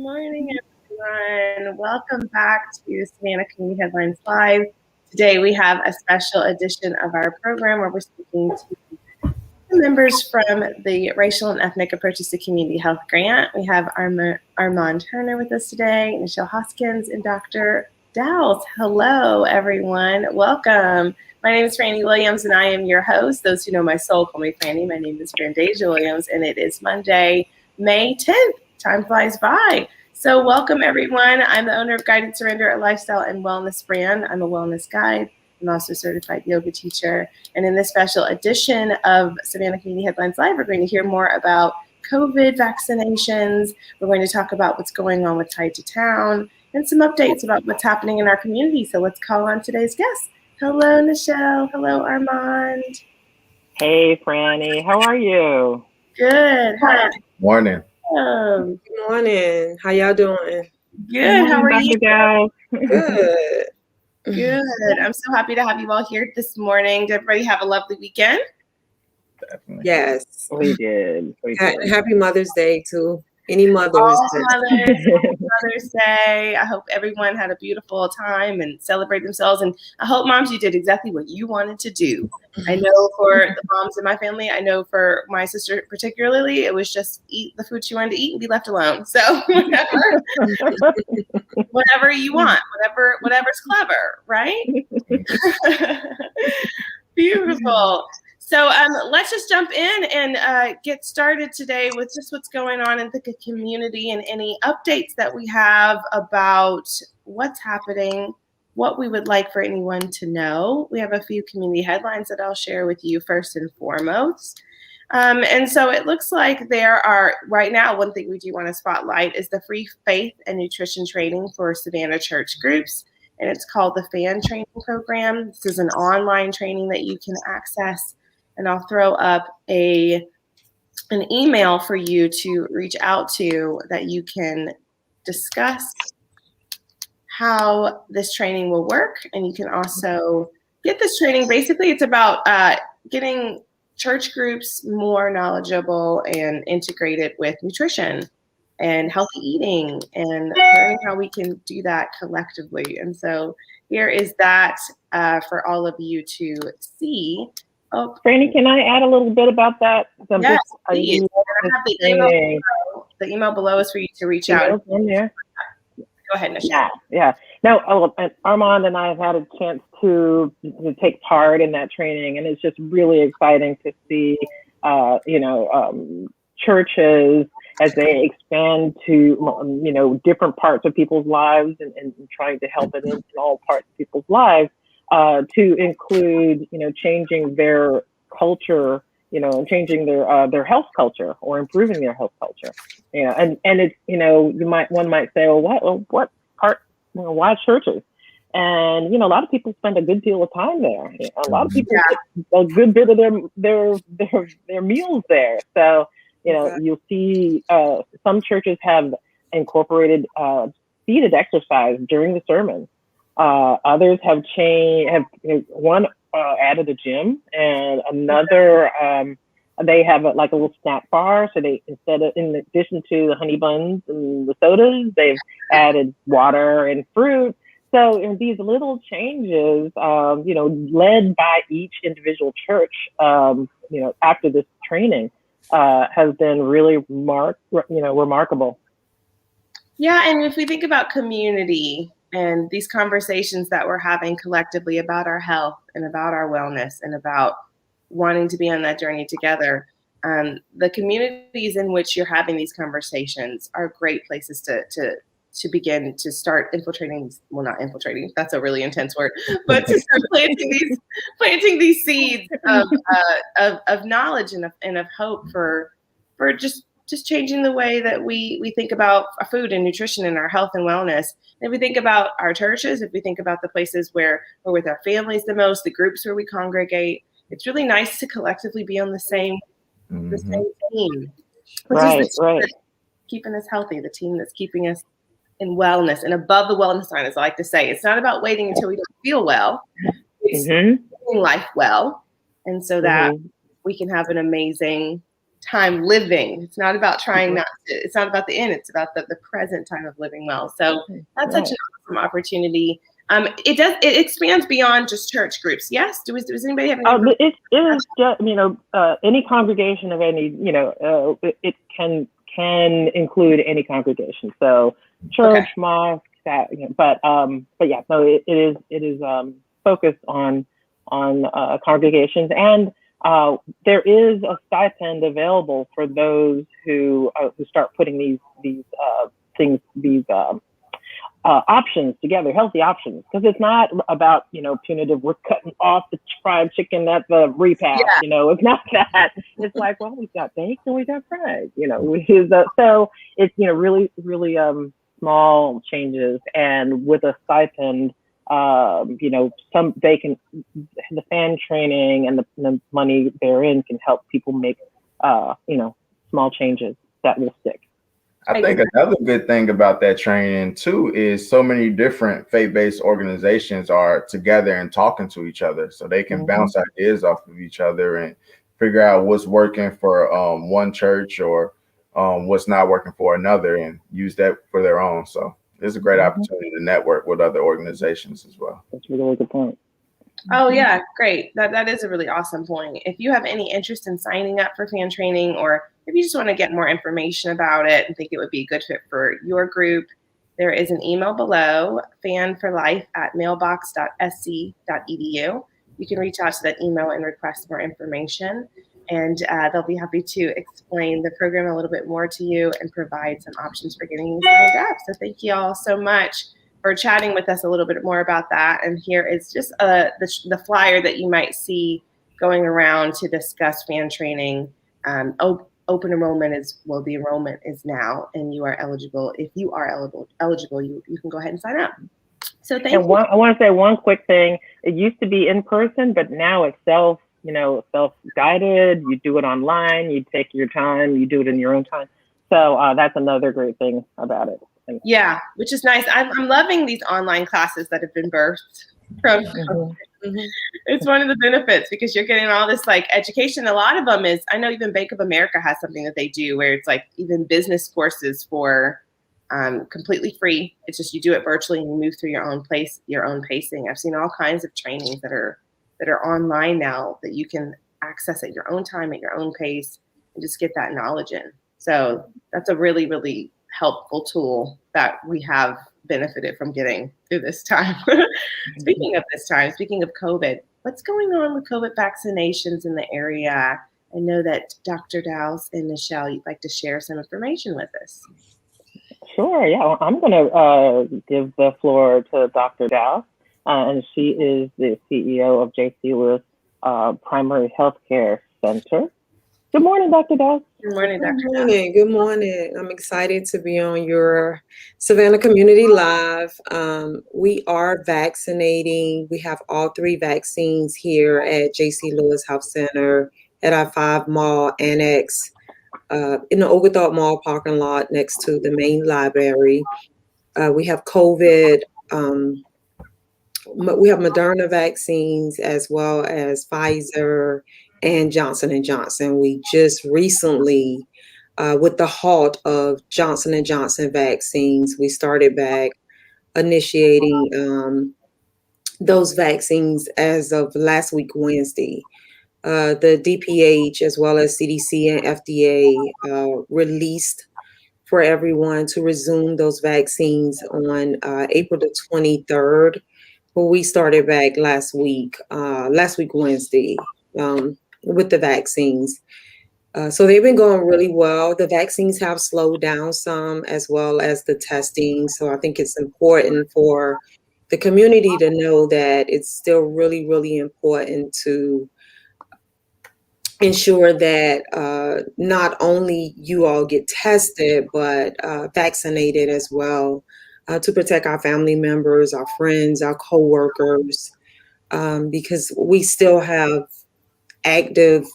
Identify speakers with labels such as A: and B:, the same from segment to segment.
A: morning, everyone. Welcome back to Savannah Community Headlines Live. Today we have a special edition of our program where we're speaking to members from the Racial and Ethnic Approaches to Community Health Grant. We have Armand Turner with us today, Nichele Hoskins, and Dr. Douse. Hello, everyone. Welcome. My name is Rena Williams, and I am your host. Those who know my soul call me Franny. My name is Rena Williams, and it is Monday, May 10th. Time flies by. So welcome, everyone. I'm the owner of Guided Surrender, a lifestyle and wellness brand. I'm a wellness guide. I'm also a certified yoga teacher. And in this special edition of Savannah Community Headlines Live, we're going to hear more about COVID vaccinations. We're going to talk about what's going on with Tide to Town and some updates about what's happening in our community. So let's call on today's guest. Hello, Nichele. Hello, Armand.
B: Hey, Franny. How are you?
A: Good. Hi.
C: Morning.
D: Good morning. How y'all doing?
A: Good. How are you?
D: Good.
A: Good. I'm so happy to have you all here this morning. Did everybody have a lovely weekend?
C: Definitely.
D: Yes.
B: We did.
D: Happy Mother's Day to any mothers.
A: Mother's Day. I hope everyone had a beautiful time and celebrate themselves. And I hope, moms, you did exactly what you wanted to do. I know for the moms in my family, I know for my sister particularly, it was just eat the food she wanted to eat and be left alone. So whatever you want, whatever's clever, right? Beautiful. So let's just jump in and get started today with just what's going on in the community and any updates that we have about what's happening, what we would like for anyone to know. We have a few community headlines that I'll share with you first and foremost. And so it looks like there are, right now, one thing we do want to spotlight is the free faith and nutrition training for Savannah church groups. And it's called the FAN training program. This is an online training that you can access. And I'll throw up an email for you to reach out to that you can discuss how this training will work. And you can also get this training. Basically, it's about getting church groups more knowledgeable and integrated with nutrition and healthy eating and learning how we can do that collectively. And so here is that for all of you to see.
B: Oh, Franny, can I add a little bit about that?
A: Yes, please. I have the email below is for you to reach out.
B: In there.
A: Go ahead, Nichele.
B: Yeah. No, Armand and I have had a chance to take part in that training, and it's just really exciting to see, churches as they expand to, different parts of people's lives and trying to help it in all parts of people's lives. To include, changing their culture, and changing their health culture or improving their health culture. And it's, one might say, what part, why churches? And, a lot of people spend a good deal of time there. A lot of people get a good bit of their meals there. So, you'll see some churches have incorporated seated exercise during the sermon. Others have one added a gym, and another they have a little snack bar. So they in addition to the honey buns and the sodas, they've added water and fruit. So these little changes, led by each individual church, after this training, has been really remarkable.
A: Yeah, and if we think about community and these conversations that we're having collectively about our health and about our wellness and about wanting to be on that journey together, the communities in which you're having these conversations are great places to begin to start infiltrating. Well, not infiltrating, that's a really intense word, but to start planting these seeds of knowledge and of hope for just changing the way that we think about our food and nutrition and our health and wellness. And if we think about our churches, if we think about the places where we're with our families the most, the groups where we congregate, it's really nice to collectively be on the same team.
B: Right.
A: Keeping us healthy, the team that's keeping us in wellness and above the wellness line, as I like to say. It's not about waiting until we don't feel well. It's doing life well. And so that we can have an amazing time living. It's not about trying not to, it's not about the end, it's about the present time of living well. So that's such an awesome opportunity. It expands beyond just church groups. Yes. Does anybody have any?
B: It is just, any congregation of any, it can include any congregation. So church, mosque, that, but yeah, no, it is focused on congregations, and there is a stipend available for those who start putting these options together, healthy options, because it's not about, punitive, we're cutting off the fried chicken at the repast, it's not that. It's like, well, we've got baked and we got fried, so it's, really, really small changes, and with a stipend, the fan training and the money therein can help people make, small changes that will stick.
C: I think another good thing about that training too is so many different faith-based organizations are together and talking to each other, so they can bounce ideas off of each other and figure out what's working for one church or what's not working for another, and use that for their own. So it's a great opportunity to network with other organizations as well.
B: That's a really good point.
A: Oh yeah, great. That is a really awesome point. If you have any interest in signing up for fan training, or if you just want to get more information about it and think it would be a good fit for your group, there is an email below, fanforlife@mailbox.sc.edu. You can reach out to that email and request more information, and they'll be happy to explain the program a little bit more to you and provide some options for getting you signed up. So thank you all so much for chatting with us a little bit more about that. And here is just the flyer that you might see going around to discuss fan training. Open enrollment the enrollment is now, and you are eligible. If you are eligible, you can go ahead and sign up. So thank you.
B: I want to say one quick thing. It used to be in person, but now it's self-guided. You do it online, you take your time, you do it in your own time. So that's another great thing about it.
A: Yeah, which is nice. I'm loving these online classes that have been birthed from. It's one of the benefits, because you're getting all this like education. A lot of them is, I know even Bank of America has something that they do where it's like even business courses for completely free. It's just you do it virtually and you move through your own pacing. I've seen all kinds of trainings that are online now that you can access at your own time, at your own pace, and just get that knowledge in. So that's a really, really helpful tool that we have benefited from getting through this time. Speaking of COVID, what's going on with COVID vaccinations in the area? I know that Dr. Douse and Nichele, you'd like to share some information with us.
B: Sure, yeah. Well, I'm going to give the floor to Dr. Douse, and she is the CEO of J.C. Lewis Primary Healthcare Center. Good morning, Dr. Douse.
A: Good morning, Dr.
D: Good morning. Good morning. I'm excited to be on your Savannah Community Live. We are vaccinating. We have all 3 vaccines here at J.C. Lewis Health Center at our 5 Mall Annex in the Oglethorpe Mall parking lot next to the main library. We have COVID. We have Moderna vaccines as well as Pfizer and Johnson & Johnson. We just recently, with the halt of Johnson & Johnson vaccines, we started back initiating those vaccines as of last week, Wednesday. The DPH as well as CDC and FDA released for everyone to resume those vaccines on April the 23rd. But we started back last week Wednesday, with the vaccines. So they've been going really well. The vaccines have slowed down some, as well as the testing. So I think it's important for the community to know that it's still really, really important to ensure that not only you all get tested, but vaccinated as well, to protect our family members, our friends, our coworkers, because we still have active,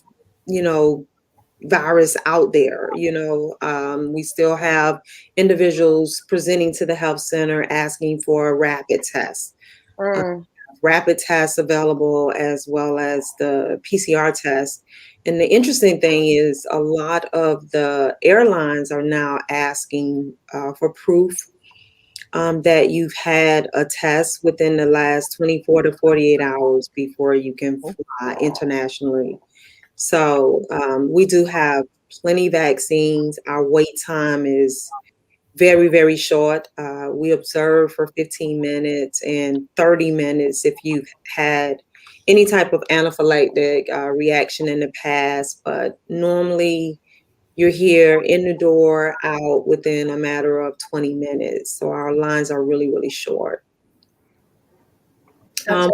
D: virus out there. We still have individuals presenting to the health center asking for a rapid test. rapid tests available as well as the PCR test. And the interesting thing is a lot of the airlines are now asking for proof that you've had a test within the last 24 to 48 hours before you can fly internationally. So we do have plenty vaccines. Our wait time is very, very short. We observe for 15 minutes and 30 minutes if you've had any type of anaphylactic reaction in the past, but normally you're here in the door, out within a matter of 20 minutes. So our lines are really, really short.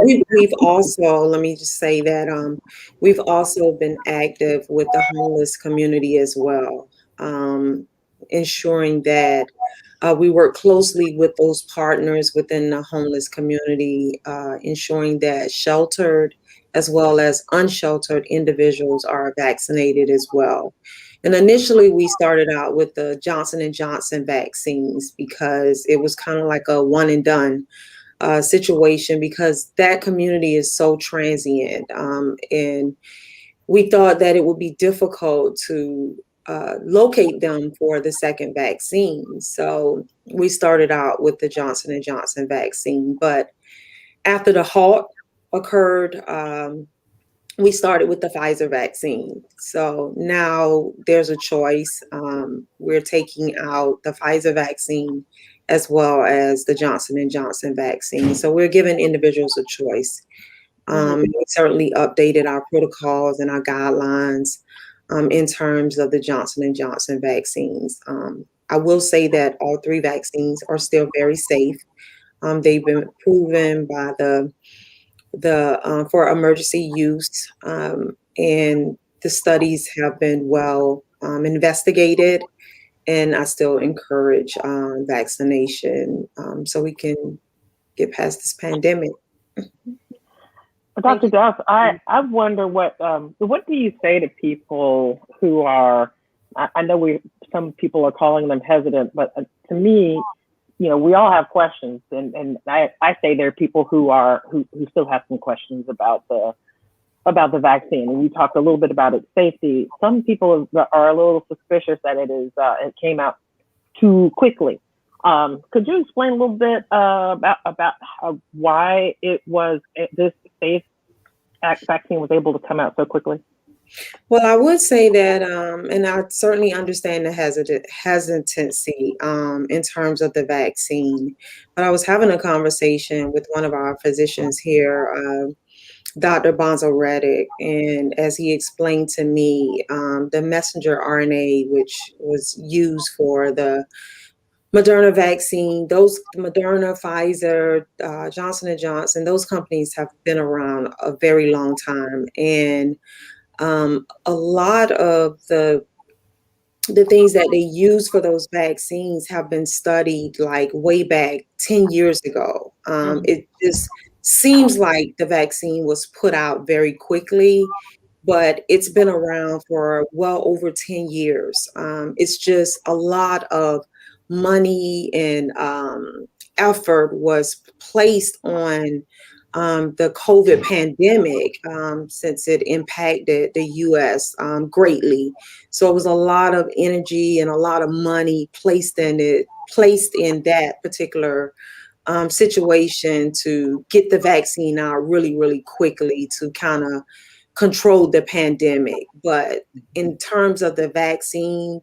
D: We've also, let me just say that we've also been active with the homeless community as well, ensuring that we work closely with those partners within the homeless community, ensuring that sheltered as well as unsheltered individuals are vaccinated as well. And initially, we started out with the Johnson & Johnson vaccines because it was kind of like a one and done situation because that community is so transient. And we thought that it would be difficult to locate them for the second vaccine. So we started out with the Johnson & Johnson vaccine. But after the halt occurred, we started with the Pfizer vaccine. So now there's a choice. We're taking out the Pfizer vaccine as well as the Johnson & Johnson vaccine. So we're giving individuals a choice. We certainly updated our protocols and our guidelines in terms of the Johnson & Johnson vaccines. I will say that all three vaccines are still very safe. They've been proven by the for emergency use, and the studies have been well investigated. And I still encourage vaccination so we can get past this pandemic.
B: Dr. Douse, I wonder what do you say to people who are, I know some people are calling them hesitant, but to me, you know, we all have questions, and I say there are people who still have some questions about the vaccine. And we talked a little bit about its safety. Some people are a little suspicious that it came out too quickly. Could you explain a little bit about why this safe vaccine was able to come out so quickly?
D: Well, I would say that, and I certainly understand the hesitancy in terms of the vaccine, but I was having a conversation with one of our physicians here, Dr. Bonzo Reddick, and as he explained to me, the messenger RNA, which was used for the Moderna vaccine, those Moderna, Pfizer, Johnson & Johnson, those companies have been around a very long time. And a lot of the things that they use for those vaccines have been studied like way back 10 years ago. It just seems like the vaccine was put out very quickly, but it's been around for well over 10 years. It's just a lot of money and effort was placed on the COVID pandemic since it impacted the U.S. Greatly. So it was a lot of energy and a lot of money placed in that particular situation to get the vaccine out really, really quickly to kind of control the pandemic. But in terms of the vaccine,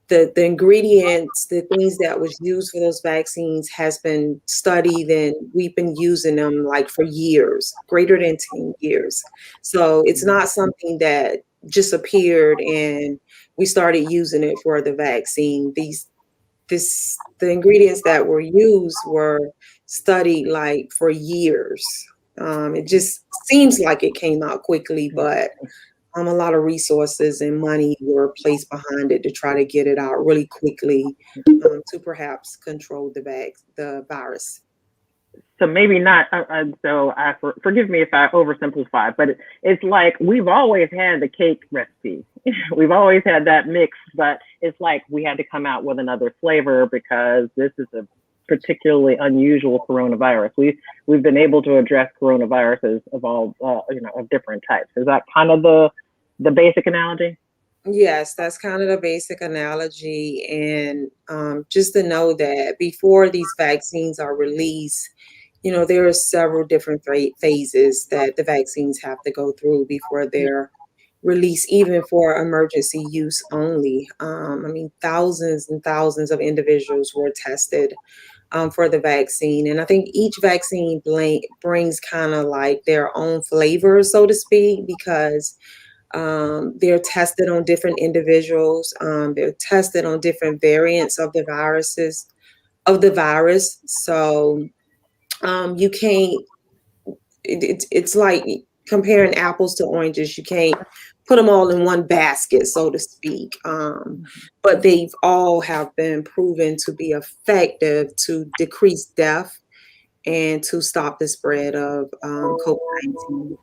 D: the ingredients, the things that was used for those vaccines has been studied, and we've been using them like for years, greater than 10 years. So it's not something that just appeared and we started using it for the vaccine. The ingredients that were used were studied like for years. It just seems like it came out quickly, but a lot of resources and money were placed behind it to try to get it out really quickly to perhaps control the virus.
B: So maybe not. Forgive me if I oversimplify, but it's like we've always had the cake recipe. We've always had that mix, but it's like we had to come out with another flavor because this is a particularly unusual coronavirus. We've been able to address coronaviruses of all of different types. Is that kind of the basic analogy?
D: Yes, that's kind of the basic analogy. And just to know that before these vaccines are released, there are several different phases that the vaccines have to go through before they're released, even for emergency use only. Thousands and thousands of individuals were tested for the vaccine. And I think each vaccine brings kind of like their own flavor, so to speak, because they're tested on different individuals. They're tested on different variants of the virus. So you can't, it's like comparing apples to oranges. You can't put them all in one basket, so to speak. But they've all have been proven to be effective to decrease death and to stop the spread of COVID-19.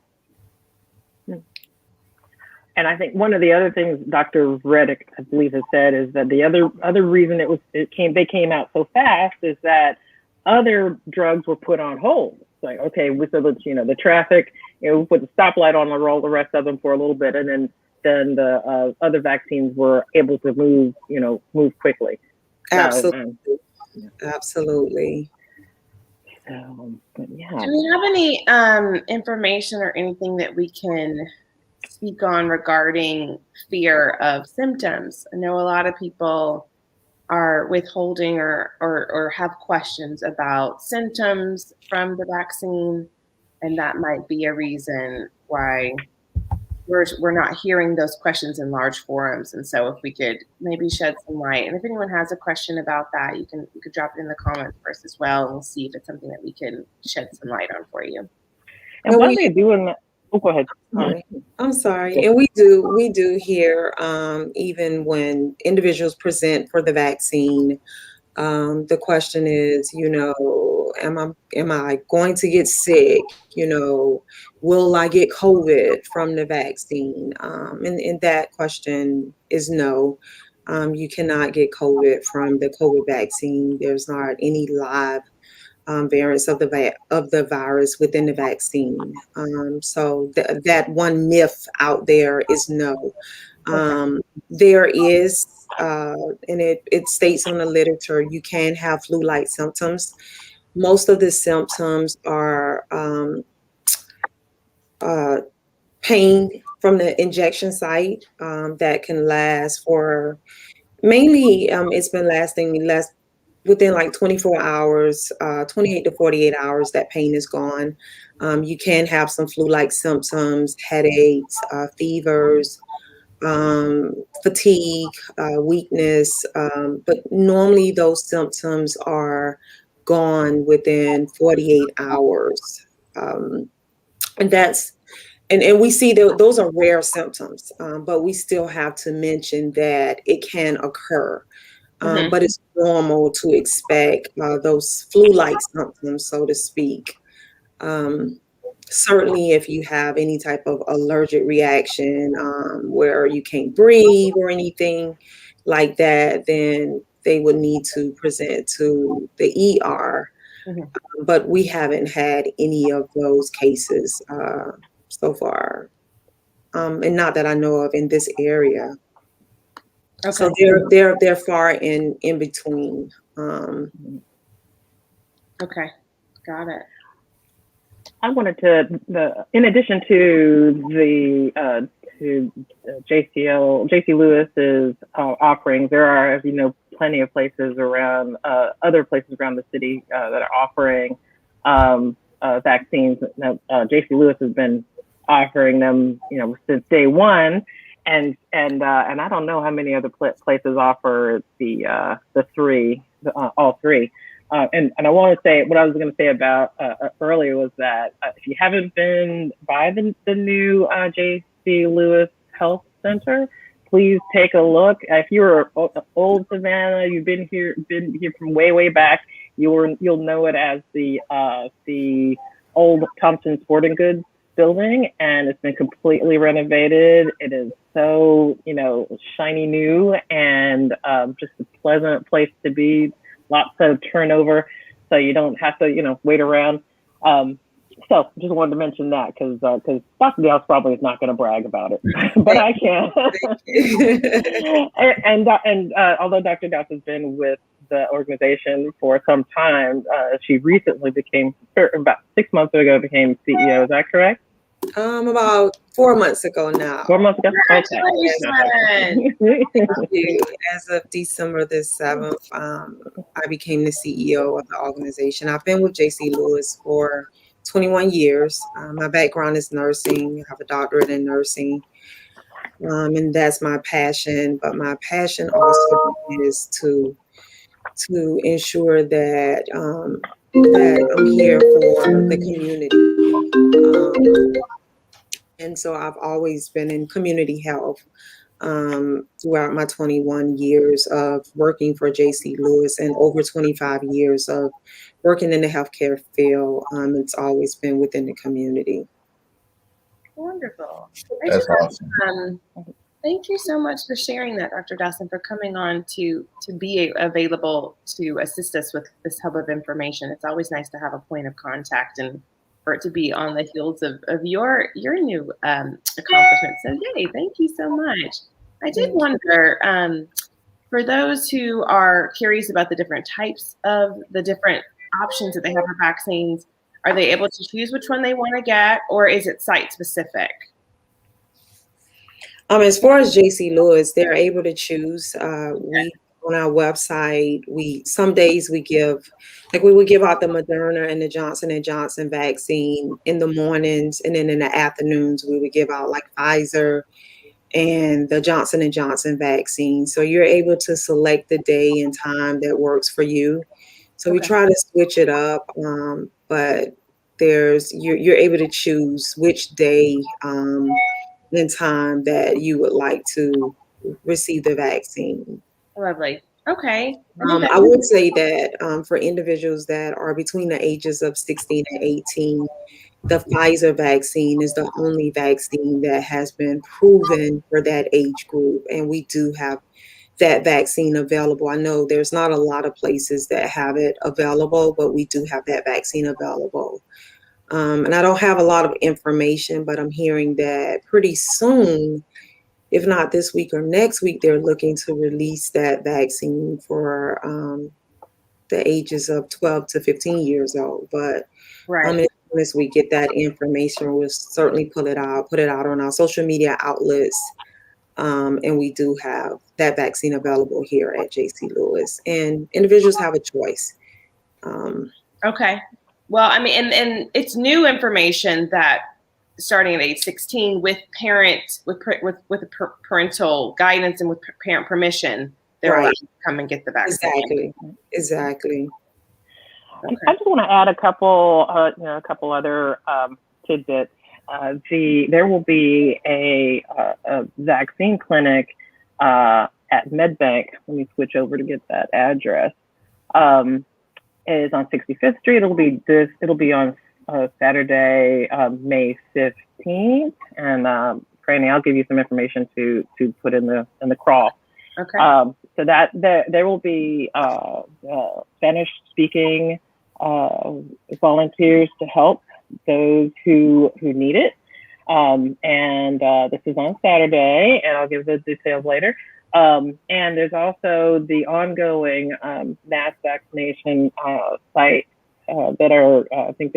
B: And I think one of the other things Dr. Reddick, I believe, has said is that the other reason they came out so fast is that other drugs were put on hold. It's like, okay, so the traffic, we put the stoplight on the roll, the rest of them for a little bit, and then the other vaccines were able to move quickly.
D: Absolutely, absolutely.
B: But yeah.
A: Do we have any information or anything that we can speak on regarding fear of symptoms? I know a lot of people are withholding or have questions about symptoms from the vaccine, and that might be a reason why we're not hearing those questions in large forums. And so if we could maybe shed some light, and if anyone has a question about that, you could drop it in the comments for us as well, and we'll see if it's something that we can shed some light on for you.
B: And what are they doing? Oh, go ahead.
D: I'm sorry. And we do hear, even when individuals present for the vaccine, the question is, am I going to get sick? Will I get COVID from the vaccine? And that question is no. You cannot get COVID from the COVID vaccine. There's not any live variants of the virus within the vaccine. So that one myth out there is no. There is, and it states on the literature, you can have flu-like symptoms. Most of the symptoms are pain from the injection site that can last for, mainly it's been lasting within like 24 hours, 28 to 48 hours, that pain is gone. You can have some flu-like symptoms, headaches, fevers, fatigue, weakness, but normally those symptoms are gone within 48 hours. And we see that those are rare symptoms, but we still have to mention that it can occur. But it's normal to expect those flu-like symptoms, so to speak. Certainly, if you have any type of allergic reaction where you can't breathe or anything like that, then they would need to present to the ER. But we haven't had any of those cases so far, and not that I know of in this area. Okay. So they're far in between.
A: Okay, got it.
B: I wanted to, in addition to the JC Lewis's offerings, there are, as you know, plenty of places around, other places around the city that are offering vaccines. JC Lewis has been offering them, since day one. And I don't know how many other places offer all three. And I want to say, what I was going to say about earlier was that if you haven't been by the new JC Lewis Health Center, please take a look. If you're old Savannah, you've been here from way back, you'll know it as the old Thompson Sporting Goods building, and it's been completely renovated. It is so shiny new, and just a pleasant place to be lots of turnover, so you don't have to, wait around. So just wanted to mention that because Dr. Douse probably is not going to brag about it, but I can. and although Dr. Douse has been with the organization for some time, she recently about 6 months ago, became CEO. Is that correct?
D: About 4 months ago now.
B: 4 months ago? Okay.
D: Thank you. As of December the 7th, I became the CEO of the organization. I've been with JC Lewis for 21 years. My background is nursing. I have a doctorate in nursing. And that's my passion. But my passion also is to ensure that that I'm here for the community. And so I've always been in community health throughout my 21 years of working for JC Lewis and over 25 years of working in the healthcare field. It's always been within the community.
A: Wonderful.
C: That's awesome.
A: Thank you so much for sharing that, Dr. Douse, and for coming on to be available to assist us with this hub of information. It's always nice to have a point of contact and for it to be on the heels of your new accomplishment. So yay, thank you so much. I did wonder, for those who are curious about the different types of the different options that they have for vaccines, are they able to choose which one they want to get, or is it site specific?
D: As far as JC Lewis, they're able to choose. We on our website, some days we give, we would give out the Moderna and the Johnson & Johnson vaccine in the mornings, and then in the afternoons we would give out Pfizer and the Johnson & Johnson vaccine. So you're able to select the day and time that works for you. So we try to switch it up, but you're able to choose which day and time that you would like to receive the vaccine.
A: Lovely. Okay.
D: I would say that for individuals that are between the ages of 16 and 18, the Pfizer vaccine is the only vaccine that has been proven for that age group. And we do have that vaccine available. I know there's not a lot of places that have it available, but we do have that vaccine available. And I don't have a lot of information, but I'm hearing that pretty soon, if not this week or next week, they're looking to release that vaccine for the ages of 12 to 15 years old. But as we get that information, we'll certainly put it out on our social media outlets. And we do have that vaccine available here at JC Lewis. And individuals have a choice.
A: Okay. Well, I mean, and it's new information that starting at age 16 with parental guidance and with parent permission, they're allowed to come and get the vaccine.
D: Exactly.
B: Okay. I just want to add a couple other tidbits. There will be a vaccine clinic at MedBank. Let me switch over to get that address. It is on 65th Street. It'll be on Saturday, May 15th. And Franny, I'll give you some information to put in the crawl.
A: Okay.
B: So that there will be Spanish speaking volunteers to help those who need it. And this is on Saturday, and I'll give the details later. And there's also the ongoing mass vaccination sites that are, I think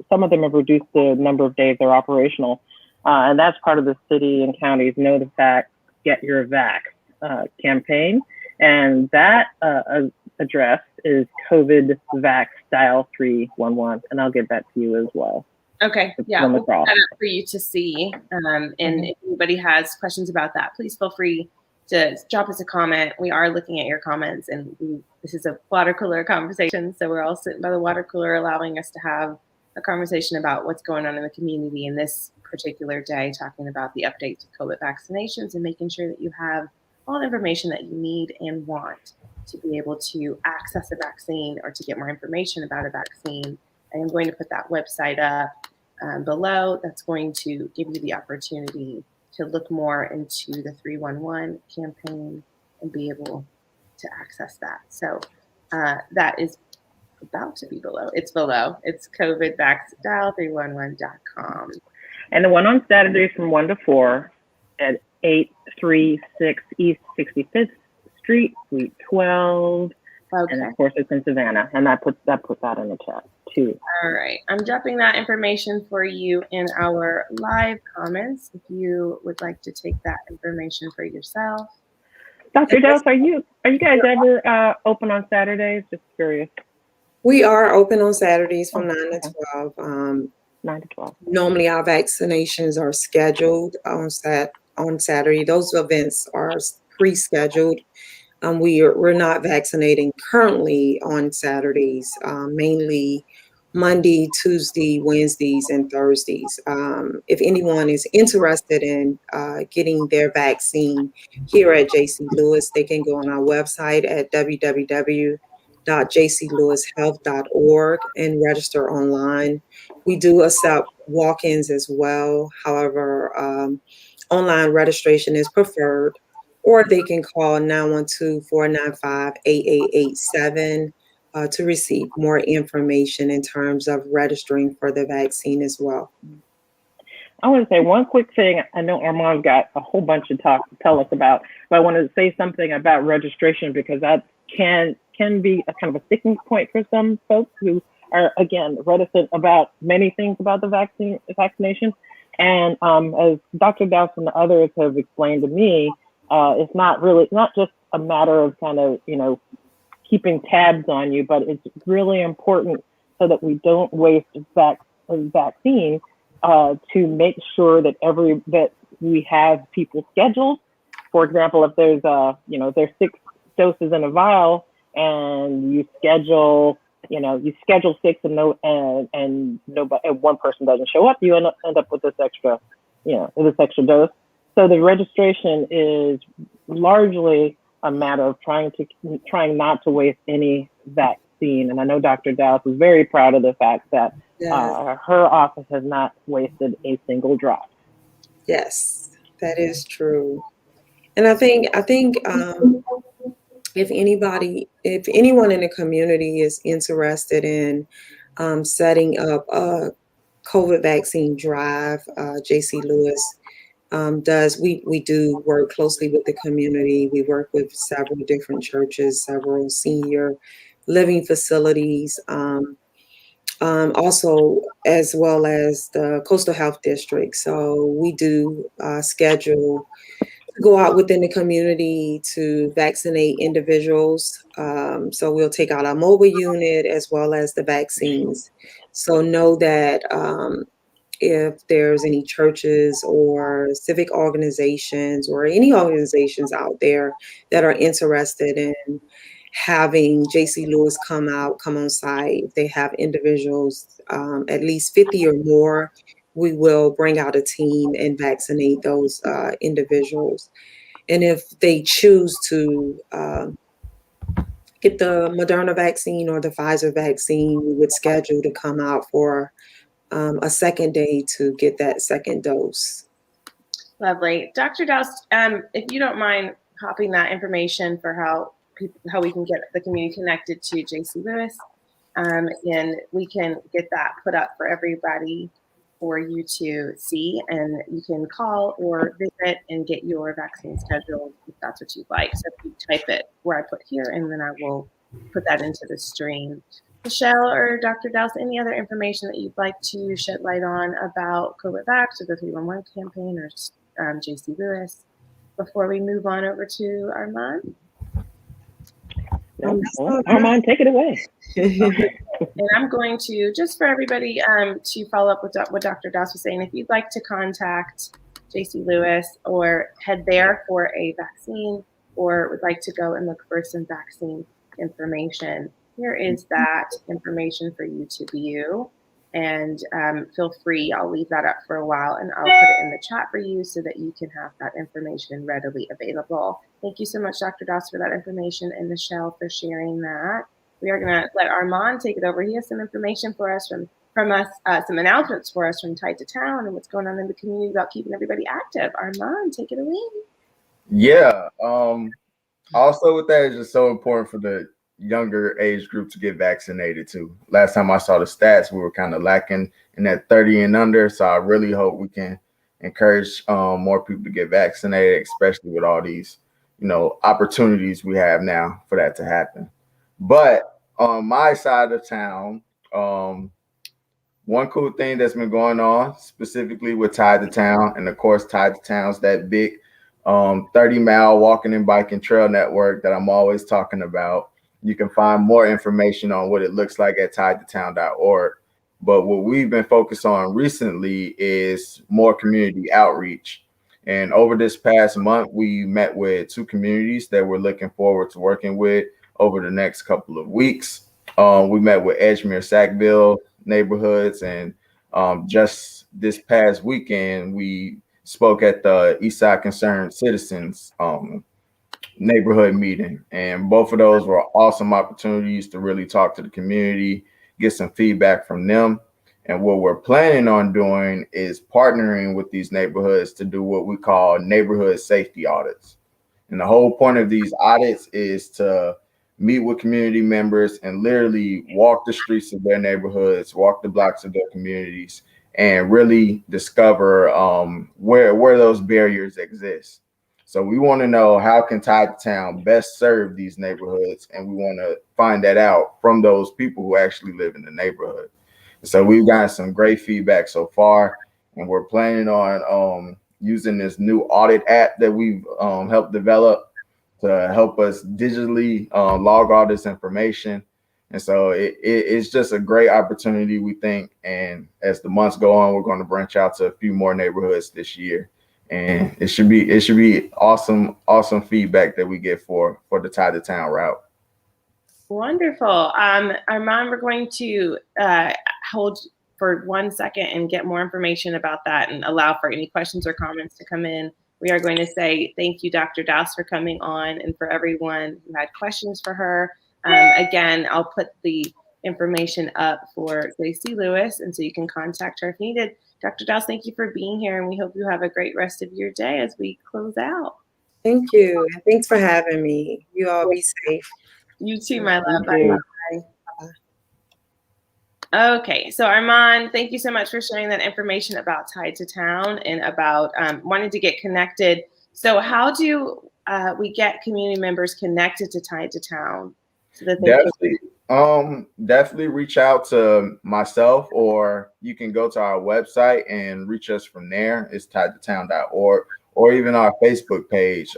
B: some of them have reduced the number of days they're operational. And that's part of the city and county's Know the Facts, Get Your Vax campaign. And that address is COVID Vax Dial 311. And I'll give that to you as well.
A: Okay. Yeah. We'll put that up for you to see. And if anybody has questions about that, please feel free to drop us a comment. We are looking at your comments, and this is a water cooler conversation. So we're all sitting by the water cooler, allowing us to have a conversation about what's going on in the community in this particular day, talking about the update to COVID vaccinations and making sure that you have all the information that you need and want to be able to access a vaccine or to get more information about a vaccine. I am going to put that website up below. That's going to give you the opportunity to look more into the 311 campaign and be able to access that. So that is about to be below. It's below. It's covidvaxdial311.com.
B: And the one on Saturdays from 1 to 4 at 836 East 65th Street, Suite 12.
A: Okay.
B: And of course, it's in Savannah. And I put that in the chat too.
A: All right. I'm dropping that information for you in our live comments if you would like to take that information for yourself.
B: Dr. Douse, are you guys ever open on Saturdays? Just curious.
D: We are open on Saturdays from 9 to 12.
B: 9 to 12.
D: Normally, our vaccinations are scheduled on Saturday. Those events are pre-scheduled. We're not vaccinating currently on Saturdays, mainly Monday, Tuesday, Wednesdays, and Thursdays. If anyone is interested in getting their vaccine here at JC Lewis, they can go on our website at www.jclewishealth.org and register online. We do accept walk-ins as well. However, online registration is preferred, or they can call 912-495-8887 to receive more information in terms of registering for the vaccine as well.
B: I want to say one quick thing. I know Armand got a whole bunch of talk to tell us about, but I wanted to say something about registration because that can be a kind of a sticking point for some folks who are, again, reticent about many things about the vaccination. And as Dr. Douse and others have explained to me, it's not just a matter of kind of, keeping tabs on you, but it's really important so that we don't waste vaccine to make sure that we have people scheduled. For example, if there's there's 6 doses in a vial and you schedule 6 and one person doesn't show up, you end up with this extra dose. So the registration is largely a matter of trying not to waste any vaccine. And I know Dr. Douse is very proud of the fact that her office has not wasted a single drop.
D: Yes, that is true. And I think if anyone in the community is interested in setting up a COVID vaccine drive, JC Lewis we do work closely with the community. We work with several different churches, several senior living facilities, also as well as the Coastal Health District. So we do schedule to go out within the community to vaccinate individuals. So we'll take out our mobile unit as well as the vaccines. So know that if there's any churches or civic organizations or any organizations out there that are interested in having JC Lewis come on site, if they have individuals, at least 50 or more, we will bring out a team and vaccinate those individuals. And if they choose to get the Moderna vaccine or the Pfizer vaccine, we would schedule to come out for a second day to get that second dose.
A: Lovely. Dr. Douse, if you don't mind popping that information for how we can get the community connected to JC Lewis, and we can get that put up for everybody for you to see, and you can call or visit and get your vaccine scheduled if that's what you'd like. So if you type it where I put here, and then I will put that into the stream. Nichele or Dr. Douse, any other information that you'd like to shed light on about COVID Vax or the 311 campaign or JC Lewis before we move on over to Armand?
B: Armand, take it away.
A: And I'm going to, just for everybody, to follow up with what Dr. Douse was saying, if you'd like to contact JC Lewis or head there for a vaccine or would like to go and look for some vaccine information, here is that information for you to view, and feel free. I'll leave that up for a while and I'll put it in the chat for you so that you can have that information readily available. Thank you so much, Dr. Douse, for that information, and Nichele for sharing that. We are going to let Armand take it over. He has some information for us from us, some announcements for us from Tied to Town and what's going on in the community about keeping everybody active. Armand, take it away.
C: Yeah. Also with that, it's just so important for the younger age group to get vaccinated too. Last time I saw the stats, we were kind of lacking in that 30 and under. So I really hope we can encourage more people to get vaccinated, especially with all these, opportunities we have now for that to happen. But on my side of town, um, one cool thing that's been going on specifically with Tide to Town, and of course, Tide to Town's that big 30-mile walking and biking trail network that I'm always talking about. You can find more information on what it looks like at tidetotown.org. But what we've been focused on recently is more community outreach. And over this past month, we met with two communities that we're looking forward to working with over the next couple of weeks. We met with Edgemere, Sackville neighborhoods, and just this past weekend, we spoke at the Eastside Concerned Citizens neighborhood meeting. And both of those were awesome opportunities to really talk to the community, get some feedback from them. And what we're planning on doing is partnering with these neighborhoods to do what we call neighborhood safety audits. And the whole point of these audits is to meet with community members and literally walk the streets of their neighborhoods, walk the blocks of their communities, and really discover where those barriers exist. So we want to know, how can Tide to Town best serve these neighborhoods, and we want to find that out from those people who actually live in the neighborhood. So we've gotten some great feedback so far, and we're planning on using this new audit app that we've helped develop to help us digitally log all this information. And so it's just a great opportunity, we think. And as the months go on, we're going to branch out to a few more neighborhoods this year. And it should be awesome feedback that we get for the Tide to Town route.
A: Wonderful. Armand, we're going to hold for 1 second and get more information about that and allow for any questions or comments to come in. We are going to say thank you, Dr. Douse, for coming on, and for everyone who had questions for her. Again, I'll put the information up for Gracie Lewis, and so you can contact her if needed. Dr. Douse, thank you for being here, and we hope you have a great rest of your day as we close out.
D: Thank you. And thanks for having me. You all be safe.
A: You too, my love. Bye. Okay, so Armand, thank you so much for sharing that information about Tide to Town and about wanting to get connected. So how do we get community members connected to Tide to Town? So that they
C: definitely reach out to myself, or you can go to our website and reach us from there. It's tidetotown.org, or even our Facebook page.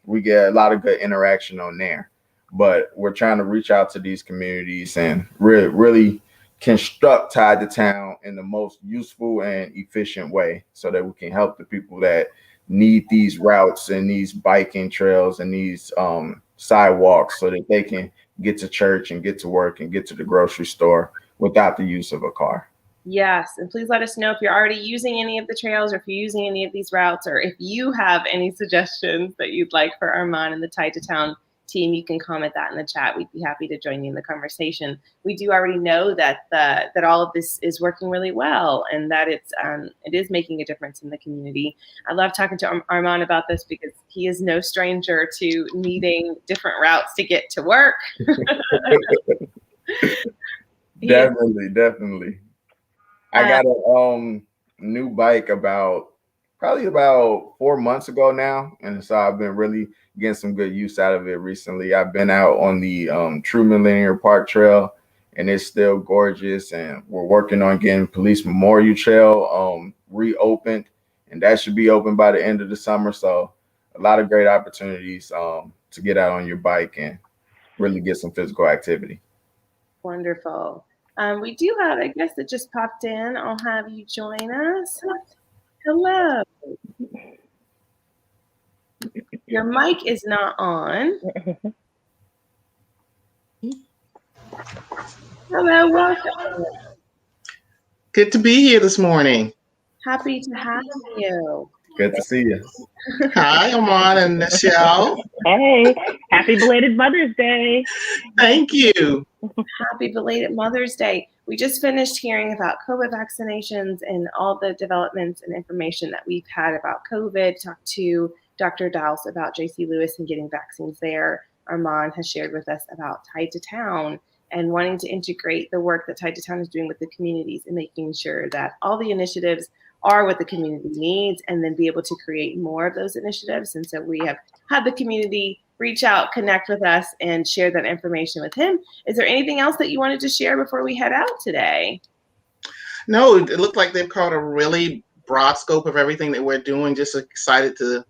C: We get a lot of good interaction on there. But we're trying to reach out to these communities and really construct Tide to Town in the most useful and efficient way, so that we can help the people that need these routes and these biking trails and these sidewalks, so that they can get to church and get to work and get to the grocery store without the use of a car.
A: Yes, and please let us know if you're already using any of the trails, or if you're using any of these routes, or if you have any suggestions that you'd like for Armand and the Tide to Town team. You can comment that in the chat. We'd be happy to join you in the conversation. We do already know that that all of this is working really well, and that it is making a difference in the community. I love talking to Armand about this, because he is no stranger to needing different routes to get to work.
C: Definitely. I got a new bike probably about 4 months ago now, and so I've been really getting some good use out of it recently. I've been out on the Truman Linear Park Trail, and it's still gorgeous. And we're working on getting Police Memorial Trail reopened, and that should be open by the end of the summer. So a lot of great opportunities to get out on your bike and really get some physical activity.
A: Wonderful. We do have a guest that just popped in. I'll have you join us. Hello. Your mic is not on. Hello, welcome.
E: Good to be here this morning.
A: Happy to have you.
C: Good to see you.
E: Hi, Armand and Nichele.
B: Hey, happy belated Mother's Day.
E: Thank you.
A: Happy belated Mother's Day. We just finished hearing about COVID vaccinations and all the developments and information that we've had about COVID. Talked to Dr. Douse about J.C. Lewis and getting vaccines there. Armand has shared with us about Tied to Town and wanting to integrate the work that Tied to Town is doing with the communities and making sure that all the initiatives are what the community needs, and then be able to create more of those initiatives. And so we have had the community reach out, connect with us, and share that information with him. Is there anything else that you wanted to share before we head out today?
E: No, it looked like they've caught a really broad scope of everything that we're doing. Just excited to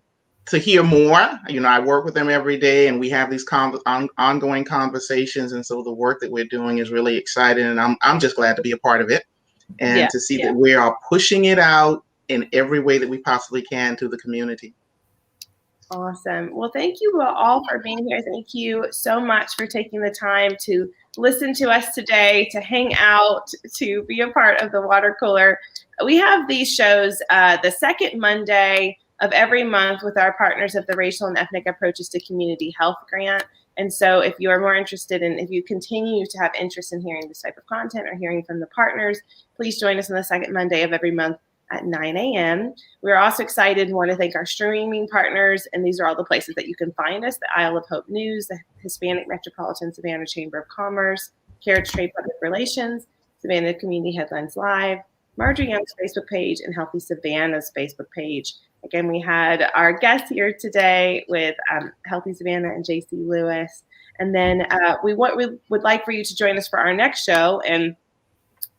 E: hear more. You know, I work with them every day, and we have these ongoing conversations. And so the work that we're doing is really exciting, and I'm just glad to be a part of it, and to see that we are pushing it out in every way that we possibly can to the community.
A: Awesome. Well, thank you all for being here. Thank you so much for taking the time to listen to us today, to hang out, to be a part of the water cooler. We have these shows the second Monday of every month with our partners of the Racial and Ethnic Approaches to Community Health Grant. And so if you are more interested in, if you continue to have interest in hearing this type of content or hearing from the partners, please join us on the second Monday of every month at 9 a.m. We're also excited and want to thank our streaming partners. And these are all the places that you can find us: the Isle of Hope News, the Hispanic Metropolitan Savannah Chamber of Commerce, Carriage Trade Public Relations, Savannah Community Headlines Live, Marjorie Young's Facebook page, and Healthy Savannah's Facebook page. Again, we had our guests here today with Healthy Savannah and J.C. Lewis. And then we would like for you to join us for our next show. And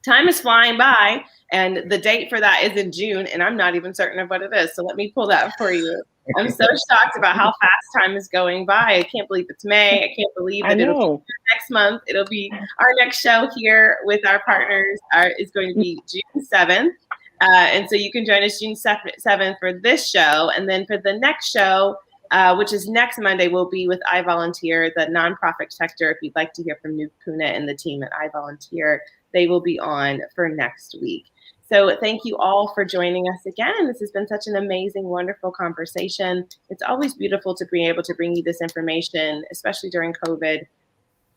A: time is flying by, and the date for that is in June, and I'm not even certain of what it is. So let me pull that for you. I'm so shocked about how fast time is going by. I can't believe it's May. I can't believe that it'll be next month. It'll be our next show here with our partners is going to be June 7th. And so you can join us June 7th for this show. And then for the next show, which is next Monday, will be with I Volunteer, the nonprofit sector. If you'd like to hear from Puna and the team at I Volunteer, they will be on for next week. So thank you all for joining us again. This has been such an amazing, wonderful conversation. It's always beautiful to be able to bring you this information, especially during COVID,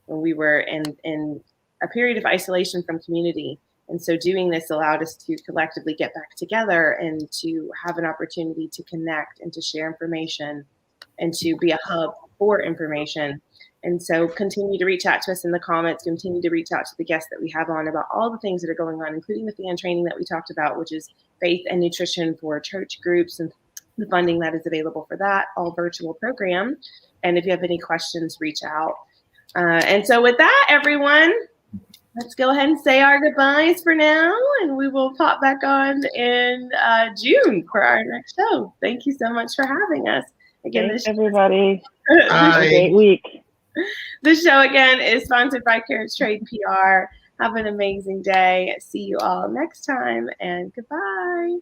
A: when we were in a period of isolation from community. And so doing this allowed us to collectively get back together and to have an opportunity to connect and to share information and to be a hub for information. And so continue to reach out to us in the comments, continue to reach out to the guests that we have on about all the things that are going on, including the fan training that we talked about, which is faith and nutrition for church groups and the funding that is available for that, all virtual program. And if you have any questions, reach out. And so with that, everyone, let's go ahead and say our goodbyes for now, and we will pop back on in June for our next show. Thank you so much for having us. Again,
B: Thanks, everybody.
E: Have
B: a great week.
A: This show, again, is sponsored by Carriage Trade PR. Have an amazing day. See you all next time, and goodbye.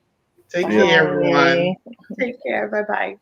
E: Take care, everyone.
A: Take care. Bye-bye.